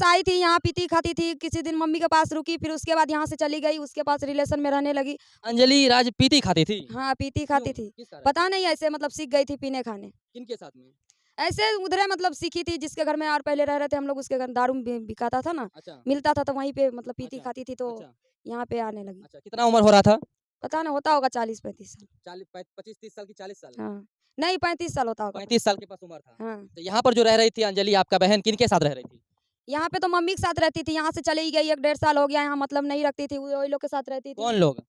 आई थी यहाँ पीती खाती थी, किसी दिन मम्मी के पास रुकी, फिर उसके बाद यहाँ से चली गई, उसके पास रिलेशन में रहने लगी। अंजलि राज पीती खाती थी? हाँ, पीती क्यों? खाती थी। किस कारण? पता नहीं ऐसे मतलब सीख गई थी पीने खाने। किनके साथ में? ऐसे उधरे मतलब सीखी थी जिसके घर में और पहले रह रहे थे हम लोग, उसके घर दारू बिकाता था ना, अच्छा, मिलता था तो वहीं पे मतलब पीती अच्छा, खाती थी तो अच्छा, यहाँ पे आने लगी। अच्छा। कितना उम्र हो रहा था? पता नहीं होता होगा 40-35 साल। 40 25-30 साल की 40 साल? हाँ, नहीं 35 साल होता होगा। 35 साल के पास उम्र था। हाँ, तो यहाँ पर जो रह रही थी अंजलि आपका बहन किनके साथ रह रही थी? यहाँ पे तो मम्मी के साथ रहती थी, यहाँ से चली गई 1 डेढ़ साल हो गया, यहाँ मतलब नहीं रखती थी, वही लोग के साथ रहती थी। कौन लोग?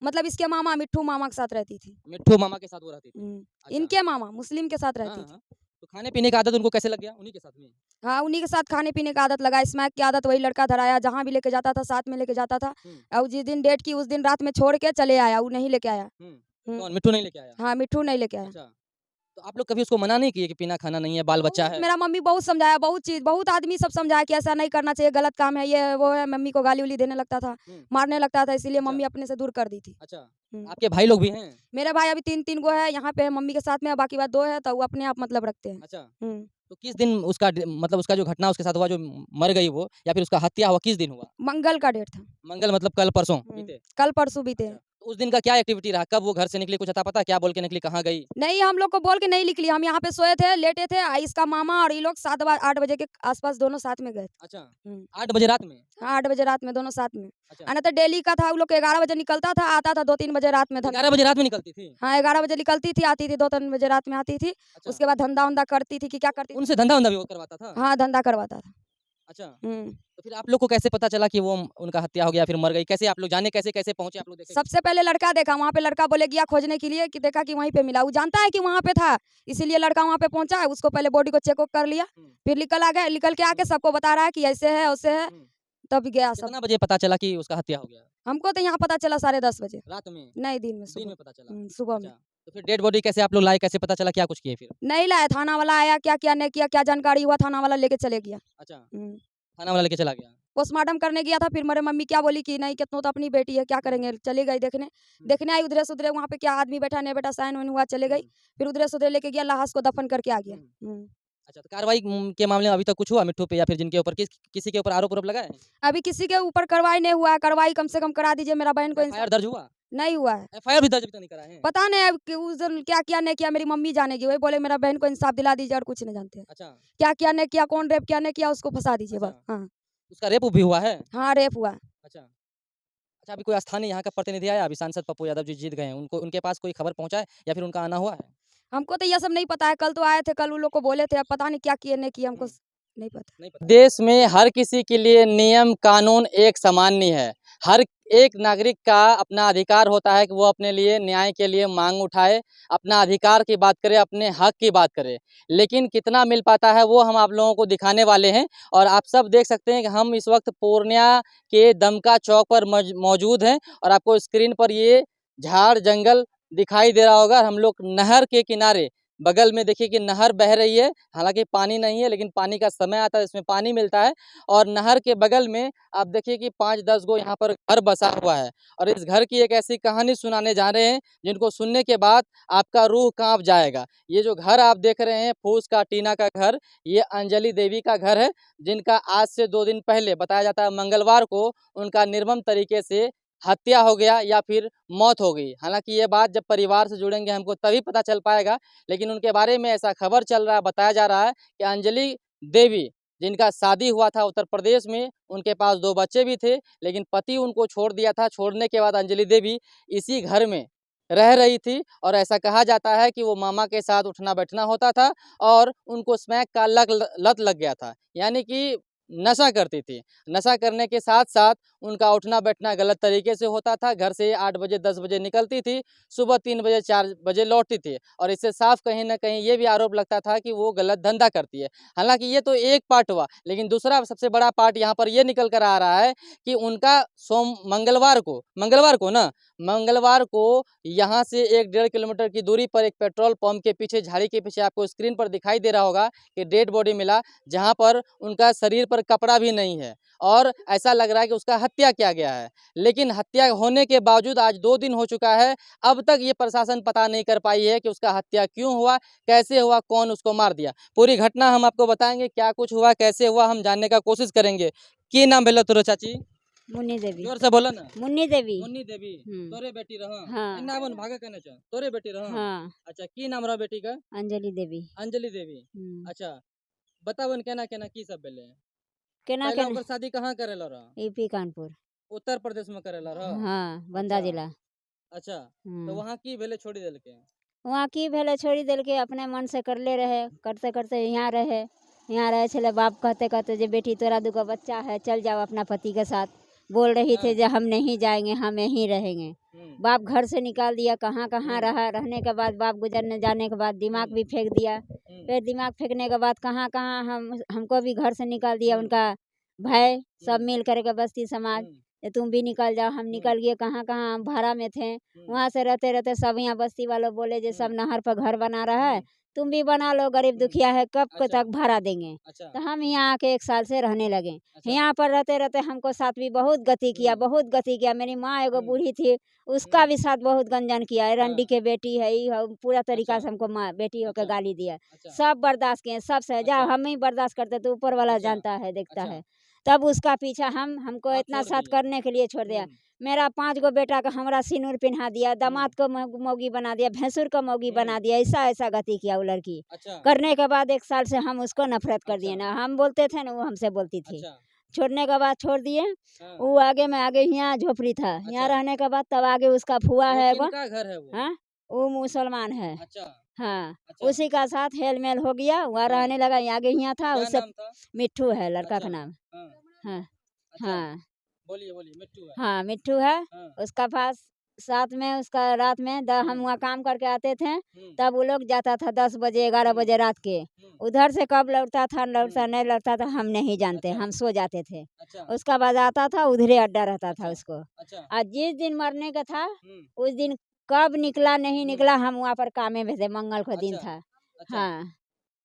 मतलब इसके मामा मिट्ठू मामा के साथ रहती थी। मिट्ठू मामा के साथ वो रहती थी। अच्छा। इनके मामा मुस्लिम के साथ हाँ, रहती हाँ, थी। हाँ। तो खाने-पीने का आदत उनको कैसे लग गया? उन्हीं के साथ में? हाँ, उन्हीं के साथ खाने-पीने का आदत लगा, स्मैक की आदत वही लड़का धराया, जहाँ भी लेके जाता था साथ में लेके जाता था। हुँ, और जिस दिन डेट की उस दिन रात में छोड़ के चले आया, वो नहीं लेके आया। हुँ। हुँ, कौन मिट्ठू नहीं लेके आया? हाँ, मिट्ठू नहीं लेके आया। अच्छा। तो आप लोग कभी उसको मना नहीं किए कि पीना खाना नहीं है, बाल-बच्चा बहुत है? मेरा मम्मी बहुत समझाया, बहुत चीज़ बहुत आदमी सब समझाया कि ऐसा नहीं करना चाहिए, गलत काम है, ये है, वो है। मम्मी को गाली-उली देने लगता था, हुँ, मारने लगता था, इसीलिए अच्छा, मम्मी अपने से दूर कर दी थी। अच्छा। हुँ, आपके भाई लोग भी हैं? मेरे भाई अभी 3-3 गो है, यहाँ पे है मम्मी के साथ में, बाकी बात 2 है, तो वो अपने आप मतलब रखते हैं। अच्छा। हुँ, तो किस दिन उसका मतलब उसका जो घटना उसके साथ हुआ जो मर गई वो या फिर उसका हत्या हुआ किस दिन हुआ? मंगल का डेट था। मंगल मतलब कल परसों हुँ, बीते? कल परसों बीते अच्छा। हैं। तो उस दिन का क्या एक्टिविटी रहा? कब वो घर से निकली कुछ अता पता? क्या बोल के निकली? कहाँ गई? नहीं, हम लोग को बोल के नहीं निकली, हम यहाँ पे सोए थे, लेटे थे, इसका मामा और ये लोग 8 बजे के आस-पास दोनों साथ में गए थे। अच्छा। हुँ, 8 बजे रात में? हाँ, 8 बजे रात में दोनों साथ में। अच्छा। नहीं तो डेली का था, वो लोग 11 बजे निकलता था, आता था 2-3 बजे रात में 11 बजे रात में निकलती थी? हाँ, 11 बजे निकलती थी, आती थी 2-3 बजे रात में आती थी। अच्छा। उसके बाद धंधा-वंदा करती थी कि क्या करती थी? उनसे धंधा-वंधा भी वो करवाता था? हाँ, धंधा करवाता था। अच्छा। हुँ। तो फिर आप लोग को कैसे पता चला कि वो उनका हत्या हो गया फिर मर गई? कैसे आप लोग जाने कैसे पहुँचे आप लोग देखे कैसे? सबसे पहले लड़का देखा, वहाँ पे लड़का बोले गया खोजने के लिए कि देखा कि वहीं पे मिला। वो जानता है कि वहाँ पे था, इसीलिए लड़का वहाँ पे पहुँचा, उसको पहले बॉडी को चेक-वेक कर लिया, हुँ, फिर निकल के आके हुँ, सबको बता रहा है कि ऐसे है, वैसे है, हुँ। तब गया सब। कितना बजे पता चला कि उसका हत्या हो गया? हमको तो यहाँ पता चला 10:30 बजे। रात में? नहीं, दिन में दिन सुबह। में पता चला? सुबह में। अच्छा। तो फिर डेड बॉडी कैसे आप लोग लाए? कैसे पता चला? क्या कुछ किए फिर? नहीं लाया, थाना वाला आया, क्या-क्या नहीं किया, क्या जानकारी हुआ, थाना वाला लेके चले गया। अच्छा। हुँ। थाना वाला लेके चला गया? पोस्टमार्टम करने गया था, फिर मेरे मम्मी क्या बोली कि नहीं कितनों तो अपनी बेटी है, क्या हुँ, करेंगे? चली गई देखने। हुँ, देखने आई उधरे से उधरे, वहाँ पे क्या आदमी बैठा नहीं बैठा, साइन-वाइन हुआ, चले गई। हुँ, फिर उधरे से उधरे लेके गया, लाश को दफन करके आ गया। हुँ। हुँ। अच्छा, तो कार्रवाई के मामले में अभी तक कुछ हुआ मिट्ठू पे या फिर जिनके ऊपर किसी के ऊपर आरोप-वारोप लगा है? अभी किसी के ऊपर कार्रवाई नहीं हुआ है, कार्रवाई कम से कम करा दीजिए, मेरा बहन को इंसाफ एफआईआर दर्ज हुआ? नहीं हुआ है। एफआईआर भी दर्ज अभी तक नहीं करा है? पता नहीं अब कि उस दिन क्या किया, नहीं किया, मेरी मम्मी जानेगी। वही बोले मेरा बहन को इंसाफ दिला दीजिए और कुछ नहीं जानते हैं। अच्छा, क्या किया, नहीं किया, कौन रेप किया, नहीं किया, उसको फँसा दीजिए अच्छा। बस। हाँ। उसका रेप-उप भी हुआ है? हाँ, रेप हुआ है। अच्छा। अच्छा, अभी कोई स्थानीय यहाँ का प्रतिनिधि आया? अभी सांसद पप्पू यादव जी जीत गए हैं, उनको उनके पास कोई खबर पहुँचा है या फिर उनका आना हुआ है? हमको तो ये सब नहीं पता है, कल तो आए थे, कल उन लोग को बोले थे, अब पता नहीं क्या किए, नहीं किए, हमको हुँ। नहीं पता। नहीं पता। देश में हर किसी के लिए नियम कानून एक समान नहीं है। हर एक नागरिक का अपना अधिकार होता है कि वो अपने लिए न्याय के लिए मांग उठाए, अपना अधिकार की बात करे, अपने हक की बात करे। लेकिन कितना मिल पाता है वो हम आप लोगों को दिखाने वाले हैं और आप सब देख सकते हैं कि हम इस वक्त पूर्णिया के दमका चौक पर मौजूद हैं और आपको स्क्रीन पर ये झाड़ जंगल दिखाई दे रहा होगा। हम लोग नहर के किनारे बगल में देखिए कि नहर बह रही है, हालाँकि पानी नहीं है लेकिन पानी का समय आता है इसमें पानी मिलता है और नहर के बगल में आप देखिए कि 5-10 गो यहाँ पर घर बसा हुआ है और इस घर की एक ऐसी कहानी सुनाने जा रहे हैं जिनको सुनने के बाद आपका रूह काँप जाएगा। ये जो घर आप देख रहे हैं फूस का टीना का घर, ये अंजलि देवी का घर है जिनका आज से 2 दिन पहले बताया जाता है मंगलवार को उनका निर्मम तरीके से हत्या हो गया या फिर मौत हो गई। हालाँकि ये बात जब परिवार से जुड़ेंगे हमको तभी पता चल पाएगा लेकिन उनके बारे में ऐसा खबर चल रहा है, बताया जा रहा है कि अंजलि देवी जिनका शादी हुआ था उत्तर प्रदेश में, उनके पास 2 बच्चे भी थे, लेकिन पति उनको छोड़ दिया था। छोड़ने के बाद अंजलि देवी इसी घर में रह रही थी और ऐसा कहा जाता है कि वो मामा के साथ उठना-बैठना होता था और उनको स्मैक का लत लग गया था। यानी कि नशा करती थी। नशा करने के साथ-साथ उनका उठना-बैठना गलत तरीके से होता था। घर से 8 बजे 10 बजे निकलती थी, सुबह 3 बजे 4 बजे लौटती थी और इससे साफ कहीं न कहीं ये भी आरोप लगता था कि वो गलत धंधा करती है। हालाँकि ये तो एक पार्ट हुआ, लेकिन दूसरा सबसे बड़ा पार्ट यहाँ पर ये निकल कर आ रहा है कि उनका मंगलवार को ना, मंगलवार को यहाँ से 1 डेढ़ किलोमीटर की दूरी पर एक पेट्रोल पंप के पीछे, झाड़ी के पीछे आपको स्क्रीन पर दिखाई दे रहा होगा कि डेड बॉडी मिला, जहाँ पर उनका शरीर पर पर कपड़ा भी नहीं है और ऐसा लग रहा है कि उसका हत्या किया गया है। लेकिन हत्या होने के बावजूद आज 2 दिन हो चुका है, अब तक ये प्रशासन पता नहीं कर पाई है कि उसका हत्या क्यों हुआ, कैसे हुआ, कौन उसको मार दिया। पूरी घटना हम आपको बताएंगे, क्या कुछ हुआ, कैसे हुआ, हम जानने का कोशिश करेंगे। की नाम भेलो तोरो चाची? मुन्नी देवी। जोर से बोलो ना। मुन्नी देवी। मुन्नी देवी, तोरे बेटी रह? हाँ। एन्ना बन भागे कने छ? तोरे बेटी रह? हाँ। अच्छा, की नाम रह बेटी का? अंजलि देवी। अंजलि देवी। अच्छा, बतावन केना केना की सब भेले? केना पहला केना ओकर शादी कहाँ करेला रह? यूपी कानपुर। उत्तर प्रदेश में करेला रह? हाँ, बंदा अच्छा। जिला। अच्छा, तो वहाँ की भेले छोड़ी देलके? वहाँ की भेले छोड़ी देल के अपने मन से करले रहे, करते करते यहाँ रहे छले। बाप कहते कहते जे बेटी तोरा दुगो बच्चा है, चल जाओ अपना पति के साथ। बोल रही थे जे हम नहीं जाएंगे, हम यहीं रहेंगे। बाप घर से निकाल दिया, कहाँ कहाँ रहा। रहने के बाद बाप गुजरने जाने के बाद दिमाग भी फेंक दिया। फिर दिमाग फेंकने के बाद कहाँ कहाँ हमको भी घर से निकाल दिया उनका भाई सब मिल करके बस्ती समाज। ये तुम भी निकल जाओ, हम निकल गए। कहाँ कहाँ हम भाड़ा में थे, वहाँ से रहते रहते सब यहाँ बस्ती वालों बोले जे सब नहर पर घर बना रहा है, तुम भी बना लो, गरीब दुखिया है, कब तक भाड़ा देंगे। तो हम यहाँ आके 1 साल से रहने लगे। यहाँ पर रहते रहते हमको साथ भी बहुत गति किया, बहुत गति किया। मेरी माँ एगो बूढ़ी थी, उसका भी साथ बहुत गंजन किया। रंडी के बेटी है, पूरा तरीका से हमको माँ बेटी होकर गाली दिया। सब बर्दाश्त किए, सब सहजा। हम ही बर्दाश्त करते तो ऊपर वाला जानता है, देखता है। तब उसका पीछा हमको इतना साथ करने के लिए छोड़ दिया। मेरा 5 गो बेटा का हमरा सिंदूर पहना दिया, दामाद को मौगी बना दिया, भैंसुर को मौगी बना दिया। ऐसा गति किया वो लड़की। करने के बाद 1 साल से हम उसको नफरत कर दिए ना। हम बोलते थे ना, वो हमसे बोलती थी। छोड़ने के बाद छोड़ दिए। वो आगे में आगे यहाँ झोपड़ी था, यहाँ रहने के बाद तब आगे उसका फुआ है एगो। घर है वो? हाँ, वो मुसलमान है। हाँ, अच्छा। उसी का साथ हेल मेल हो गया, वहाँ रहने लगा। आगे यहाँ था, क्या उससे नाम था? मिट्ठू है लड़का का नाम। हाँ हाँ बोलिए बोलिए, मिट्टू है। हाँ, मिट्ठू है। उसका पास साथ में उसका रात में हम वहाँ काम करके आते थे, तब वो लोग जाता था 10 बजे 11 बजे रात के। उधर से कब लौटता था, लौटता नहीं लौटता था, हम नहीं जानते। हम सो जाते थे। उसका बाद आता था, उधरे अड्डा रहता था उसको। और जिस दिन मरने का था, उस दिन कब निकला नहीं निकला, हम वहाँ पर कामे में थे। मंगल का दिन था। हाँ।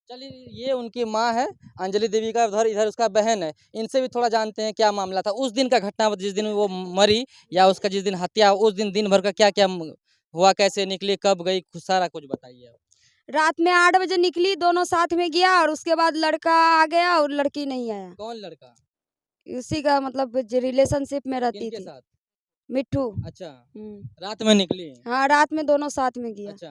चलिए, ये उनकी माँ है अंजलि देवी का, उधर इधर उसका बहन है। इनसे भी थोड़ा जानते हैं क्या मामला था उस दिन का घटना, जिस दिन वो मरी या उसका जिस दिन हत्या, उस दिन भर का क्या क्या हुआ, कैसे निकली, कब गई, सारा कुछ बताइए आप। रात में 8 बजे निकली, दोनों साथ में गया और उसके बाद लड़का आ गया और लड़की नहीं आया। कौन लड़का? उसी का मतलब जो रिलेशनशिप में रहती किनके थी, साथ? मिट्ठू। अच्छा, रात में निकली? हाँ, रात में दोनों साथ में गया। अच्छा,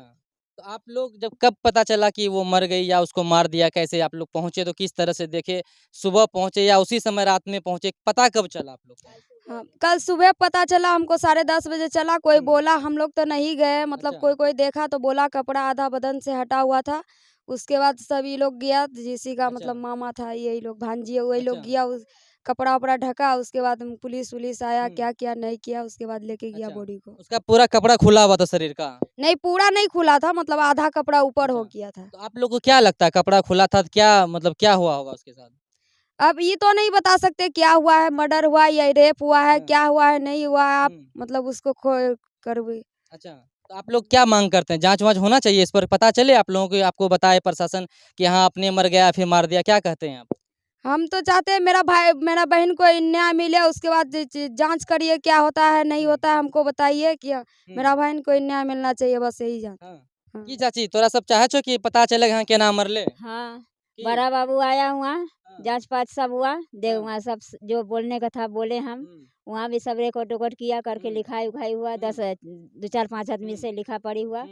तो आप लोग जब कब पता चला कि वो मर गई या उसको मार दिया, कैसे आप लोग पहुंचे, तो किस तरह से देखे? सुबह पहुंचे या उसी समय रात में पहुंचे, पता कब चला आप लोग को? हाँ, कल सुबह पता चला हमको, 10:30 बजे चला। कोई बोला, हम लोग तो नहीं गए, मतलब अच्छा। कोई देखा तो बोला कपड़ा आधा बदन से हटा हुआ था। उसके बाद सभी लोग गया, जिसी का अच्छा। मतलब मामा था, यही लोग भांजी वही लोग अच्छा। गया, उस कपड़ा वपड़ा ढका। उसके बाद पुलिस आया, क्या किया नहीं किया, उसके बाद लेके गया अच्छा। बॉडी को। उसका पूरा कपड़ा खुला हुआ था शरीर का? नहीं, पूरा नहीं खुला था, मतलब आधा कपड़ा ऊपर हो अच्छा। गया था। तो आप लोग को क्या लगता है, कपड़ा खुला था तो क्या मतलब क्या हुआ होगा उसके साथ? अब ये तो नहीं बता सकते क्या हुआ है, मर्डर हुआ है या रेप हुआ है, क्या हुआ है नहीं हुआ है। आप मतलब उसको करवे। अच्छा, तो आप लोग क्या मांग करते हैं? जांच वांच होना चाहिए इस पर, पता चले आप लोगों को, आपको बताए प्रशासन कि हाँ अपने मर गया फिर मार दिया, क्या कहते हैं आप? हम तो चाहते हैं मेरा बहन को न्याय मिले। उसके बाद जांच करिए, क्या होता है नहीं होता है हमको बताइए। कि मेरा बहन को न्याय मिलना चाहिए, बस यही जांच। हाँ। की चाची तोरा सब चाहे छो कि पता चले हाँ केना मरले? हाँ, बड़ा बाबू आया हुआ, जांच पाँच सब हुआ, देव वहाँ सब जो बोलने का था बोले हम। वहाँ भी सब रिकॉर्ड उकॉर्ड किया करके लिखाई उखाई हुआ। 2 4 5 आदमी से लिखा पढ़ी हुआ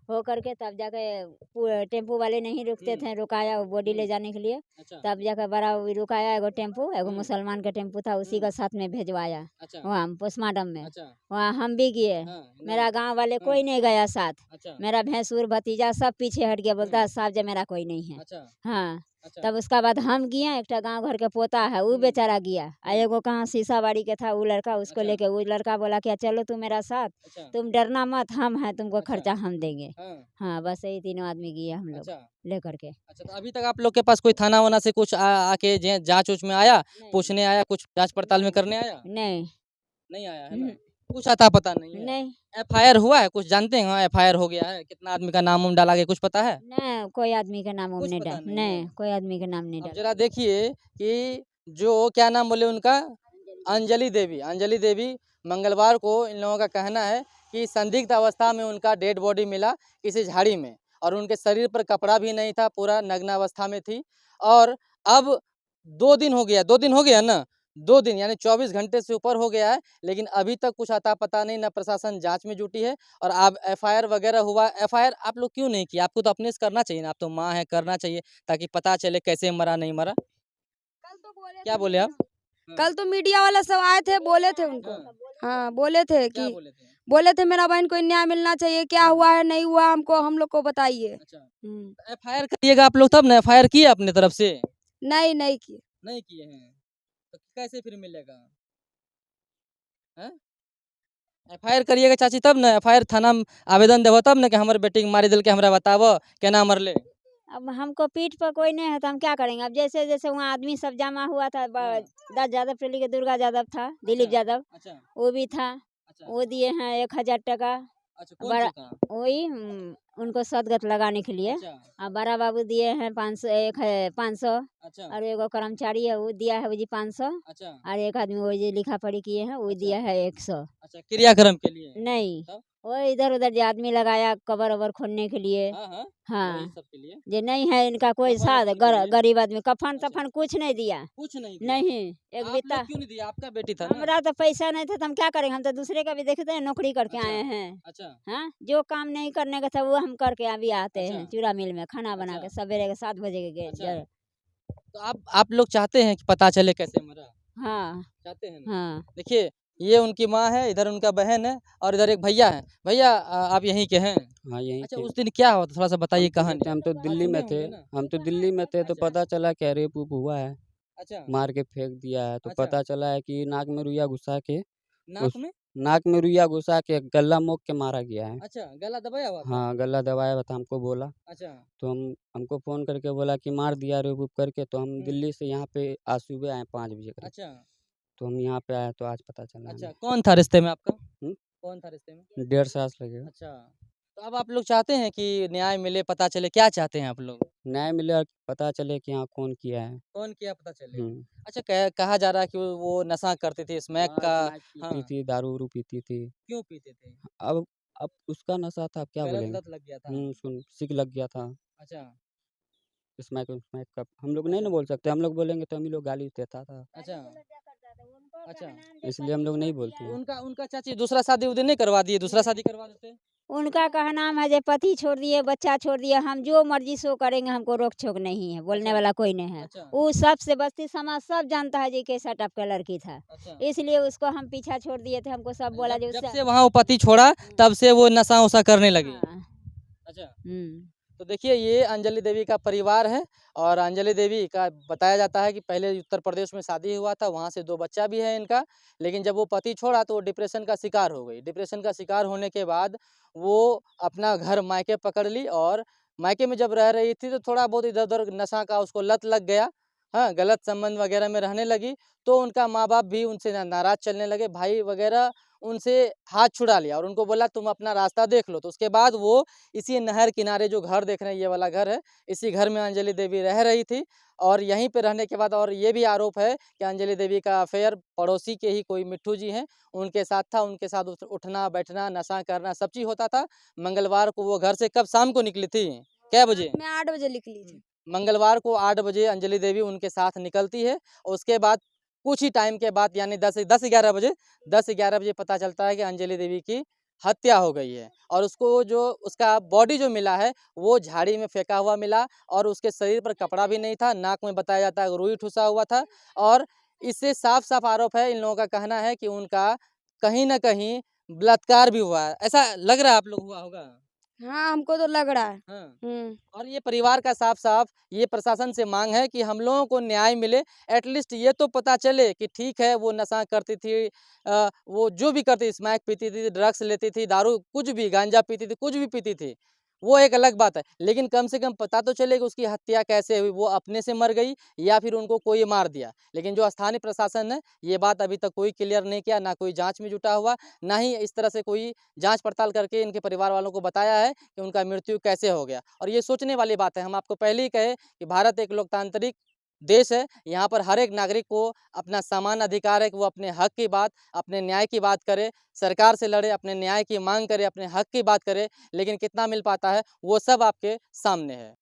हो करके तब जाके टेम्पू वाले नहीं रुकते थे, रुकाया वो बॉडी ले जाने के लिए। तब जाकर बड़ा रुकाया एगो टेम्पू, एगो मुसलमान का टेम्पू था, उसी का साथ में भेजवाया वहाँ पोस्टमार्टम में। वहाँ हम भी गए, मेरा गांव वाले कोई नहीं गया साथ। मेरा भैंसुर भतीजा सब पीछे हट गया, बोलता है साहब जब मेरा कोई नहीं है। हाँ, तब उसका बाद हम गए, एक गांव घर के पोता है वो बेचारा गया। एगो कहाँ सीसाबाड़ी के था वो लड़का, उसको लेके वो लड़का बोला क्या चलो तुम मेरा साथ, तुम डरना मत, हम हैं, तुमको खर्चा हम देंगे। हाँ, बस यही तीनों आदमी गए हम लोग लेकर के। अच्छा, तो अभी तक आप लोग के पास कोई थाना वाना से कुछ आके जांच उच में आया, पूछने आया, कुछ जांच पड़ताल में करने आया? नहीं आया है ना? कुछ आता पता नहीं है? नहीं। FIR हुआ है, कुछ जानते हैं? FIR हो गया है, कितना आदमी का नाम डाला गया, कुछ पता है? नहीं, कोई आदमी का नाम कुछ नहीं पता डाल, नहीं नहीं है। कोई आदमी का नाम नहीं अब डाला। जरा देखिए कि जो क्या नाम बोले उनका, अंजलि देवी। अंजलि देवी मंगलवार को इन लोगों का कहना है कि संदिग्ध अवस्था में उनका डेड बॉडी मिला किसी झाड़ी में, और उनके शरीर पर कपड़ा भी नहीं था, पूरा नग्न अवस्था में थी। और अब 2 दिन हो गया, 2 दिन हो गया ना, 2 दिन यानी 24 घंटे से ऊपर हो गया है, लेकिन अभी तक कुछ अता पता नहीं, न प्रशासन जांच में जुटी है। और आप एफआईआर वगैरह हुआ, एफआईआर आप लोग क्यों नहीं किया? आपको तो अपने से करना चाहिए ना, आप तो माँ है, करना चाहिए ताकि पता चले कैसे मरा नहीं मरा। कल तो बोले क्या थे बोले आप? कल तो मीडिया वाला सब आए थे, बोले थे उनको। हाँ। हाँ, बोले थे क्या कि बोले थे? बोले थे मेरा बहन को न्याय मिलना चाहिए, क्या हाँ। हुआ है नहीं हुआ हमको, हम लोग को बताइए। अच्छा, हम्म, एफआईआर करिएगा आप लोग तब ना, एफआईआर किए अपने तरफ से? नहीं नहीं किए। नहीं किए हैं तो कैसे फिर मिलेगा? हैं? एफआईआर करिएगा चाची तब ना, एफआईआर थाना में आवेदन देबो तब ना कि हमारे बेटी के मारी दिल के हमरा बताबो केना मरले। अब हमको पीठ पर कोई नहीं है तो हम क्या करेंगे? अब जैसे जैसे वहाँ आदमी सब जमा हुआ था, हाँ। दस यादव टोली के दुर्गा यादव था, दिलीप अच्छा, यादव, अच्छा, वो भी था, अच्छा, वो दिए हैं 1,000 टका। अच्छा, कौन बड़ा चुका? वही उनको सदगत लगाने के लिए। अच्छा, और बड़ा बाबू दिए हैं 500, एक है 500, अच्छा, और एगो कर्मचारी है वो दिया है वो जी 500, अच्छा, और एक आदमी वो जी लिखा पढ़ी किए हैं वो अच्छा, दिया है 100। अच्छा, क्रियाक्रम के लिए? नहीं, तब? वो इधर उधर जो आदमी लगाया कबर वबर खोदने के लिए। हाँ, हाँ, वही हाँ, सब के लिए। जे नहीं है इनका कोई कफन साथ, वफन के लिए? गरीब आदमी कफन अच्छा, तफन कुछ नहीं दिया। कुछ नहीं दिया? नहीं, एक आप बित्ता। लोग क्यों नहीं दिया? आपका बेटी था ना? हमरा तो पैसा नहीं था तो हम क्या करेंगे? हम तो दूसरे का भी देखते हैं, नौकरी करके अच्छा, आए हैं। अच्छा, हाँ, जो काम नहीं करने का था वो हम करके अभी आते अच्छा, हैं चूड़ा मिल में खाना बना अच्छा, के सवेरे के 7 बजे के अच्छा। तो आप लोग चाहते हैं कि पता चले कैसे मरा? हाँ, चाहते हैं ना? हाँ, देखिए, ये उनकी माँ है, इधर उनका बहन है, और इधर एक भैया है। भैया आप यहीं के हैं? हाँ, यहीं अच्छा, के। उस दिन क्या हुआ था? थोड़ा-सा बताइए कहानी। हम तो आप दिल्ली सुने में थे। होंगे ना? हम तो दिल्ली में थे तो अच्छा, पता चला कि रेप उप हुआ है, अच्छा, मार के फेंक दिया है। तो अच्छा, पता चला है कि नाक में रुइया घुसा के नाक उस में? नाक में रुइया घुसा के गला मोक के मारा गया है। अच्छा, गला दबाया हुआ था? हाँ, गला दबाया हुआ था, हमको बोला। अच्छा, तो हमको फ़ोन करके बोला कि मार दिया रेप उप करके। तो हम हुँ, दिल्ली से यहाँ पे आज सुबह आए 5 बजे करीब। अच्छा, तो हम यहाँ पे आए तो आज पता चला अच्छा, हमें। कौन था रिश्ते में आपका? हुँ, कौन था रिश्ते में? 1.5 साल लगेगा। अच्छा, तो अब आप लोग चाहते हैं कि न्याय मिले, पता चले, क्या चाहते हैं आप लोग? न्याय मिले और पता चले कि हाँ, कौन किया है। कौन किया पता चले? हुँ। अच्छा, कहा जा रहा है कि वो नशा करती थी, स्मैक हाँ, का। स्मैक पीती हाँ, थी, दारू-वारू पीती थी। क्यों पीते थे? अब अब उसका नशा था, अब क्या गलत बोलेंगे? लत लग गया था। उसको सिक लग गया था, अच्छा, स्मैक स्मैक का हम लोग नहीं अच्छा, ना बोल सकते, हम लोग बोलेंगे तो हम ही लोग गाली देता था, अच्छा, अच्छा। इसलिए हम लोग नहीं बोलते तो हैं। उनका उनका चाची दूसरा शादी-वादी नहीं करवा दिए? दूसरा शादी करवा देते? उनका कहना है जो पति छोड़ दिए, बच्चा छोड़ दिए, हम जो मर्जी सो करेंगे, हमको रोक छोक नहीं है, बोलने अच्छा, वाला कोई नहीं है। अच्छा, वो सबसे बस्ती समाज सब जानता है जी कैसा टाइप का लड़की था, अच्छा। इसलिए उसको हम पीछा छोड़ दिए थे। हमको सब बोला जब जो जब उससे। से वहाँ वो पति छोड़ा, तब से वो नशा-वशा करने लगी? हाँ, अच्छा। हम्म, तो देखिए, ये अंजलि देवी का परिवार है, और अंजलि देवी का बताया जाता है कि पहले उत्तर प्रदेश में शादी हुआ था, वहाँ से 2 बच्चा भी है इनका। लेकिन जब वो पति छोड़ा तो वो डिप्रेशन का शिकार हो गई। डिप्रेशन का शिकार होने के बाद वो अपना घर मायके पकड़ ली, और मायके में जब रह रही थी तो थोड़ा बहुत इधर-उधर नशा का उसको लत लग गया। हाँ, गलत संबंध वगैरह में रहने लगी, तो उनका माँ-बाप भी उनसे नाराज़ चलने लगे, भाई वगैरह उनसे हाथ छुड़ा लिया और उनको बोला तुम अपना रास्ता देख लो। तो उसके बाद वो इसी नहर किनारे जो घर देख रहे हैं, ये वाला घर है, इसी घर में अंजलि देवी रह रही थी, और यहीं पे रहने के बाद और ये भी आरोप है कि अंजलि देवी का अफेयर पड़ोसी के ही कोई मिट्ठू जी हैं, उनके साथ था। उनके साथ उठना, बैठना, नशा करना सब चीज़ होता था। मंगलवार को वो घर से कब शाम को निकली थी? कै बजे? मैं 8 बजे निकली थी। मंगलवार को 8 बजे अंजलि देवी उनके साथ निकलती है, और उसके बाद कुछ ही टाइम के बाद यानी 10-11 बजे 10-11 बजे पता चलता है कि अंजलि देवी की हत्या हो गई है, और उसको जो उसका बॉडी जो मिला है वो झाड़ी में फेंका हुआ मिला, और उसके शरीर पर कपड़ा भी नहीं था, नाक में बताया जाता है रुई ठुसा हुआ था। और इससे साफ-साफ आरोप है, इन लोगों का कहना है कि उनका कहीं न कहीं बलात्कार भी हुआ है। ऐसा लग रहा है आप लोग हुआ होगा? हाँ, हमको तो लग रहा है। हाँ। हुँ। और ये परिवार का साफ-साफ ये प्रशासन से माँग है कि हम लोगों को न्याय मिले। एटलीस्ट ये तो पता चले कि ठीक है वो नशा करती थी, वो जो भी करती, स्मैक पीती थी, ड्रग्स लेती थी, दारू कुछ भी, गांजा पीती थी, कुछ भी पीती थी, वो एक अलग बात है। लेकिन कम से कम पता तो चले कि उसकी हत्या कैसे हुई, वो अपने से मर गई या फिर उनको कोई मार दिया। लेकिन जो स्थानीय प्रशासन है, ये बात अभी तक कोई क्लियर नहीं किया, ना कोई जाँच में जुटा हुआ, ना ही इस तरह से कोई जाँच पड़ताल करके इनके परिवार वालों को बताया है कि उनका मृत्यु कैसे हो गया। और ये सोचने वाली बात है, हम आपको पहले ही कहे कि भारत एक लोकतांत्रिक देश है। यहाँ पर हर एक नागरिक को अपना समान अधिकार है कि वो अपने हक की बात, अपने न्याय की बात करे, सरकार से लड़े, अपने न्याय की मांग करे, अपने हक की बात करे, लेकिन कितना मिल पाता है वो सब आपके सामने है।